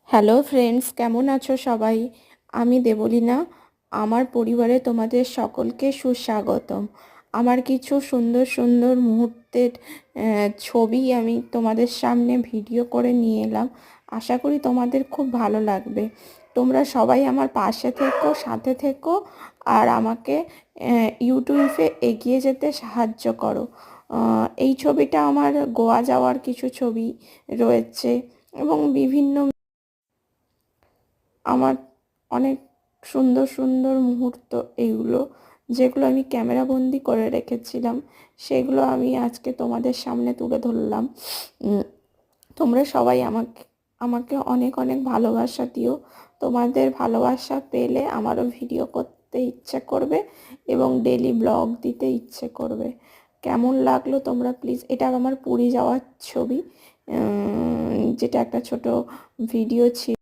Hello friends, কেমন আছো সবাই? আমি দেবলীনা। আমার পরিবারে তোমাদের সকলকে সুস্বাগতম। আমার কিছু সুন্দর সুন্দর মুহূর্তের ছবি আমি তোমাদের সামনে ভিডিও করে নিয়ে এলাম। আশা করি তোমাদের খুব ভালো লাগবে। তোমরা সবাই আমার পাশে থেকো, সাথে থেকো, আর আমাকে ইউটিউবে এগিয়ে যেতে সাহায্য করো। এই ছবিটা আমার গোয়া যাওয়ার কিছু ছবি রয়েছে এবং বিভিন্ন আমার অনেক সুন্দর সুন্দর মুহূর্ত এইগুলো, যেগুলো আমি ক্যামেরাবন্দি করে রেখেছিলাম, সেগুলো আমি আজকে তোমাদের সামনে তুলে ধরলাম। তোমরা সবাই আমাকে আমাকে অনেক অনেক ভালোবাসা দিও। তোমাদের ভালোবাসা পেলে আমারও ভিডিও করতে ইচ্ছে করবে এবং ডেলি ব্লগ দিতে ইচ্ছে করবে। কেমন লাগলো তোমরা প্লিজ, এটা আমার পুরী যাওয়ার ছবি, যেটা একটা ছোট ভিডিও ছিল।